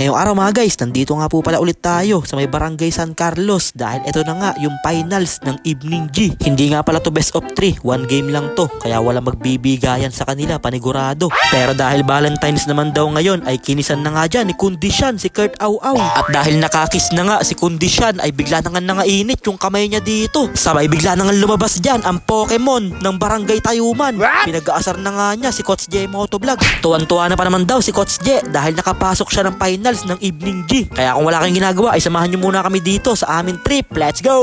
ngayong araw mga guys, nandito nga po pala ulit tayo sa may Barangay San Carlos dahil ito na nga yung finals ng Evening G. Hindi nga pala to best of 3, 1 game lang to, kaya wala magbibigayan sa kanila panigurado. Pero dahil Valentine's naman daw ngayon ay kinisan na nga dyan ni Kondisyan si Kurt Au-Au. At dahil nakakiss na nga si Kondisyan ay bigla na nga nangainit yung kamay niya dito. Sabay bigla na nga lumabas dyan ang Pokemon ng Barangay Tayuman. Pinag-aasar na nga niya si Coach J Motovlog. Tuwan-tuwa na pa naman daw si Coach J dahil nakapasok siya ng finals ng Evening G. Kaya kung wala kang ginagawa ay samahan nyo muna kami dito sa aming trip. Let's go!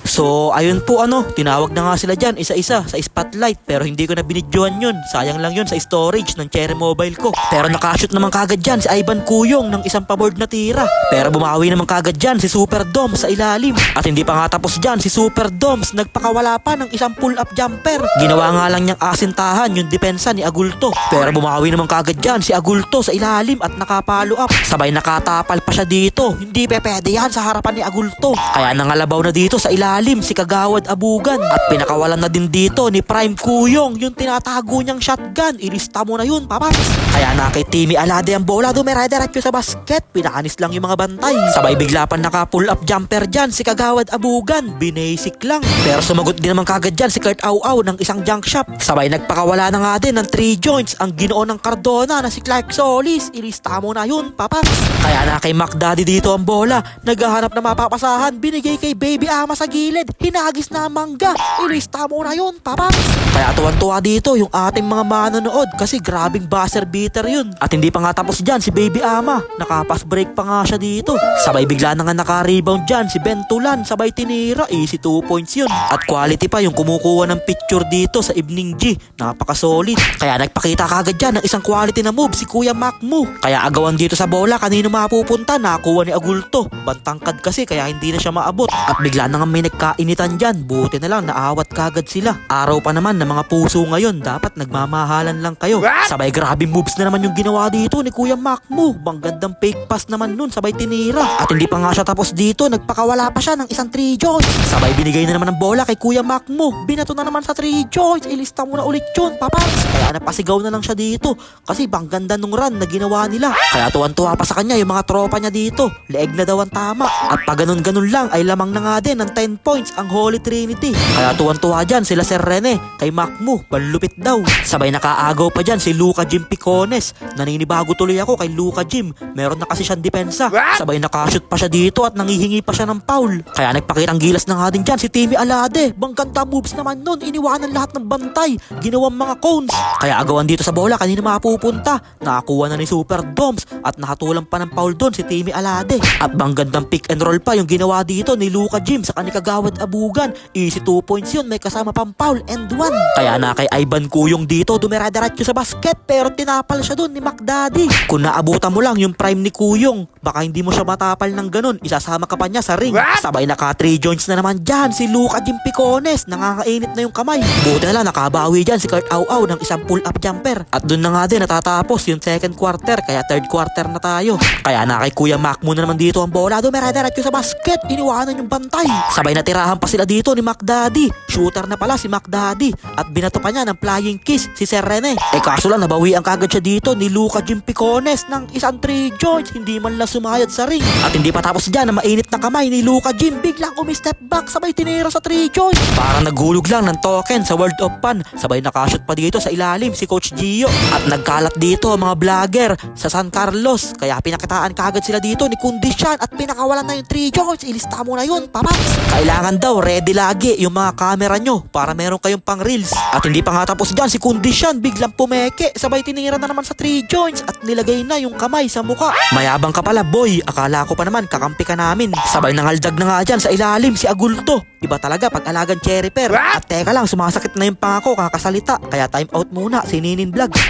So, ayun po tinawag na nga sila dyan isa-isa sa spotlight pero hindi ko na binidyohan yun. Sayang lang yun sa storage ng Cherry Mobile ko. Pero nakashoot naman kagad dyan si Ivan Kuyong ng isang paboard na tira. Pero bumawi naman kagad dyan si Super Doms sa ilalim. At hindi pa nga tapos dyan si Super Doms nagpakawala pa ng isang pull-up jumper. Ginawa nga lang niyang asintahan yung depensa ni Agulto. Pero bumawi naman kagad dyan si Agulto sa ilalim at nakapalo up. Sabay nakatapal pa siya dito. Hindi pwede yan sa harapan ni Agulto. Kaya nangalabaw na dito sa ilalim si Kagawad Abugan at pinakawalan na din dito ni Prime Kuyong yung tinatago niyang shotgun. Ilista mo na yun, papas. Kaya na kay Timmy Alade ang bola, dumere-diretso sa basket. Pinakanis lang yung mga bantay. Sabay bigla pa naka-pull up jumper dyan si Kagawad Abugan. Binasic lang. Pero sumagot din naman kagad dyan si Kurt Au-Au ng isang junk shot. Sabay nagpakawala na nga din ng 3 joints ang ginoo ng Cardona na si Clark Solis. Ilista mo na yun, papas. Kaya na kay Mac Daddy dito ang bola. Naghahanap na mapapasahan. Binigay kay Baby Ama sa gilid. Hinagis na mangga. Ilista mo na yun, papas. Kaya tuwan-tuwa dito yung ating mga manonood kasi grabing buzzer beater yun. At hindi pa nga tapos dyan si Baby Ama. Nakapass break pa nga siya dito. Sabay bigla na nga naka-rebound dyan si Bentulan. Sabay tinira. Easy 2 points yun. At quality pa yung kumukuha ng picture dito sa Evening G. Napaka-solid. Kaya nagpakita kagad dyan ng isang quality na move si Kuya Macmu. Kaya agawan dito sa bola kanino mapupunta. Nakuha ni Agulto. Bantangkad kasi kaya hindi na siya maabot. At bigla na nga may nagkainitan dyan. Buti na lang naawat kagad sila. Araw pa naman ng mga puso ngayon. Dapat nagmamahalan lang kayo. Sabay grabe moves na naman yung ginawa dito ni Kuya Macmu. Bang gandang fake pass naman nun. Sabay tinira. At hindi pa nga siya tapos dito. Nagpakawala pa siya ng isang 3 joints. Sabay binigay na naman ng bola kay Kuya Macmu. Binato na naman sa 3 joints. Ilista mo na ulit yun, papas. Kaya napasigaw na lang siya dito. Kasi bang ganda nung run na ginawa nila. Kaya tuwan-tuwa pa sa kanya yung mga tropa niya dito. Leeg na daw ang tama. At pag ganun-ganun lang ay lamang na nga din ng 10 points ang Holy Trinity. Kaya tuwan-tuwa dyan sila Sir Rene kay Macmu, panlupit daw. Sabay nakaagaw pa dyan si Luca Jim Picones. Naninibago tuloy ako kay Luca Jim. Meron na kasi siyang depensa. Sabay nakashoot pa siya dito at nangihingi pa siya ng foul. Kaya nagpakitang gilas na nga din dyan si Timmy Alade. Bang ganda moves naman nun. Iniwanan lahat ng bantay. Ginawang mga cones. Kaya agawan dito sa bola kanina mapupunta. Nakakuha na ni Super Doms at nakatulang pa ng foul doon si Timmy Alade. At bang gandang pick and roll pa yung ginawa dito ni Luca Jim sa kanila Kagawad Abugan. Easy 2 points yun. May kasama pang foul and 1. Kaya na kay Ivan Kuyong dito dumere-diretso sa basket pero tinapal siya doon ni Mac Daddy. Kung naabutan mo lang yung prime ni Kuyong, baka hindi mo siya matapal ng ganun. Isasama ka pa niya sa ring. Sabay naka 3 joints na naman dyan si Luca Jim Picones. Nakakainit na yung kamay. Buti na lang nakabawi dyan si Kurt Au-Au ng isang pull-up jumper. At doon na nga din natatapos yung second quarter. Kaya third quarter na tayo. Kaya na kay Kuya Macmu na naman dito ang bola. Dumere-diretso sa basket. Iniwanan yung bantay. Sabay natirahan pa sila dito ni Mac Daddy. Shooter na pala si Mac Daddy. At binato pa niya ng flying kiss si Sir Rene. Kaso lang nabawi ang kagad siya dito ni Luca Jim Picones ng isang 3 joints. Hindi man lang sumayad sa ring. At hindi pa tapos dyan na mainit na kamay ni Luca Jim. Biglang umi-step back. Sabay tinira sa 3 joints. Parang naghulog lang ng token sa World of Fun. Sabay nakashoot pa dito sa ilalim si Coach Gio. At nagkalat dito ang mga vlogger sa San Carlos. Kaya pinakitaan kagad sila dito ni Kondisyan at pinakawalan na yung 3 joints. Ilista mo na yun, papas. Kailangan daw ready lagi yung mga camera nyo para meron kayong pang reels. At hindi pa nga tapos dyan si Kondisyan biglang pumeke. Sabay tinira na naman sa 3 joints at nilagay na yung kamay sa muka. Mayabang ka pala boy. Akala ko pa naman kakampi ka namin. Sabay nangaldag na nga dyan sa ilalim si Agulto. Iba talaga pag alagang cherry pear. At teka lang sumasakit na yung pangako kakasalita. Kaya time out muna si Ninin Vlogs.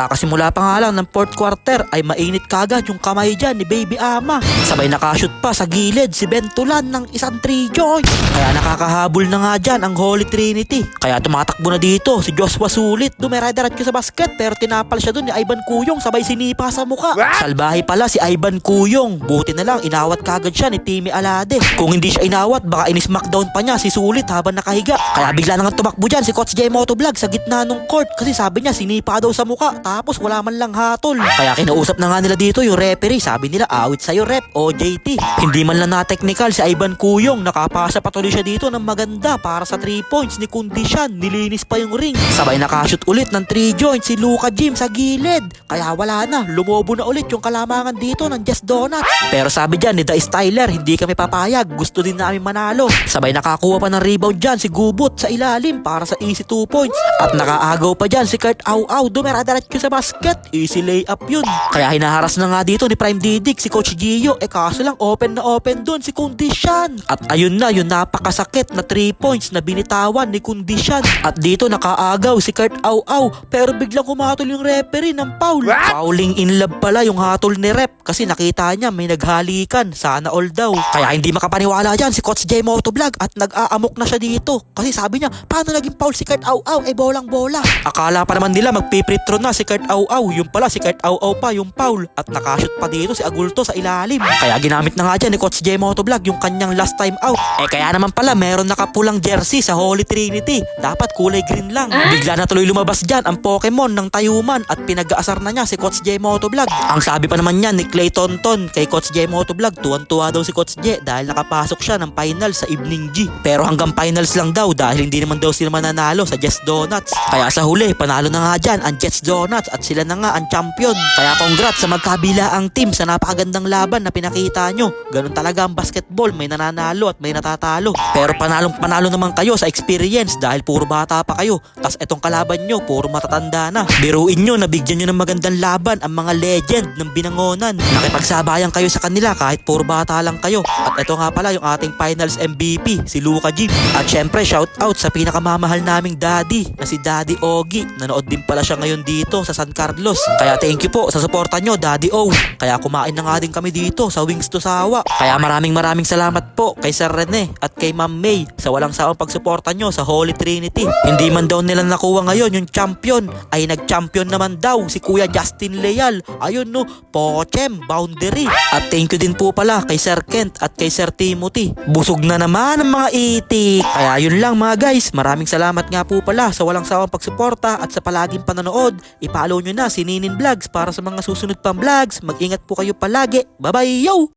Kakasimula pa nga lang ng fourth quarter ay mainit kagad yung kamay dyan ni Baby Ama. Sabay nakashoot pa sa gilid si Bentulan ng isang 3 joints. Kaya nakakahabol na nga dyan ang Holy Trinity. Kaya tumatakbo na dito si Joshua Sulit. Dumere-diretso sa basket pero tinapal siya dun ni Ivan Kuyong sabay sinipa sa muka. Salbahe pala si Ivan Kuyong. Buti na lang inawat kagad siya ni Timmy Alade. Kung hindi siya inawat baka in-smackdown pa niya si Sulit habang nakahiga. Kaya bigla na nga tumakbo dyan si Coach J Motovlog sa gitna ng court kasi sabi niya sinipa daw sa muka tapos wala man lang hatol. Kaya kinausap na nga nila dito yung referee. Sabi nila awit sa'yo rep o JT. Hindi man lang na-technical si Ivan Kuyong. Nakapasa pa tuloy siya dito ng maganda para sa 3 points ni Kondisyan. Nilinis pa yung ring. Sabay nakashoot ulit ng 3 joints si Luka Jim sa gilid. Kaya wala na. Lumobo na ulit yung kalamangan dito ng Just Donuts. Pero sabi dyan ni The Styler hindi kami papayag. Gusto din namin manalo. Sabay nakakuha pa ng rebound dyan si Gubot sa ilalim para sa easy 2 points. At nakaagaw pa dyan si Kurt Au dumera-diretso sa basket. Easy layup yun. Kaya hinaharas na nga dito ni Prime Didik si Coach Gio. Kaso lang open na open dun si Kondisyan. At ayun na yung napakasakit na 3 points na binitawan ni Kondisyan. At dito nakaagaw si Kurt Au pero biglang humatol yung referee ng foul. Fouling in love pala yung hatol ni rep kasi nakita niya may naghalikan. Sana all daw. Kaya hindi makapaniwala dyan si Coach J Motovlog at nag-aamok na siya dito. Kasi sabi niya paano naging foul si Kurt Au bolang bola. Akala pa naman nila magpiprit throw na si Kurt Au yung pala si Kurt Au pa yung foul. At nakashoot pa dito si Agulto sa ilalim. Kaya ginamit na nga dyan ni Coach J Motovlog yung kanyang last time out. Kaya naman pala meron nakapulang jersey sa Holy Trinity. Dapat kulay green lang. Bigla na tuloy lumabas dyan ang Pokemon ng Tayuman at pinag-aasar na niya si Coach J Motovlog. Ang sabi pa naman niya ni Clay Tonton kay Coach J Motovlog, tuwan-tuwa daw si Coach J dahil nakapasok siya ng finals sa Evening G. Pero hanggang finals lang daw dahil hindi naman daw sila mananalo sa Jets Donuts. Kaya sa huli, panalo na nga dyan ang Jets Donuts at sila na nga ang champion. Kaya congrats sa magkabilaang team sa napakagandang laban na pinakita nyo. Ganun talaga ang basketball, may nananalo at may natatalo. Pero panalo naman kayo sa experience dahil puro bata pa kayo. Tas etong kalaban nyo, puro matatanda na. Biruin nyo, nabigyan nyo ng magandang laban ang mga legend ng Binangonan. Nakipagsabayan kayo sa kanila kahit puro bata lang kayo. At eto nga pala yung ating finals MVP, si Luka Jim. At syempre shout out sa pinakamamahal naming daddy na si Daddy Ogie. Nanood din pala siya ngayon dito sa San Carlos. Kaya thank you po sa suporta nyo, Daddy O. Kaya kumain na nga din kami dito sa Wings to Sawa. Kaya maraming salamat po kay Sir Rene at kay Ma'am May sa walang sawang pagsuporta nyo sa Holy Trinity. Hindi man daw nila nakuha ngayon yung champion, ay nag-champion naman daw si Kuya Justin Leal. Ayun no, Pochem, boundary. At thank you din po pala kay Sir Kent at kay Sir Timothy. Busog na naman ang mga itik. Kaya yun lang mga guys, maraming salamat nga po pala sa walang sawang pagsuporta at sa palaging panonood. I-follow nyo na si Ninin Vlogs para sa mga susunod pang vlogs. Mag-ingat po kayo palagi. Bye bye yo!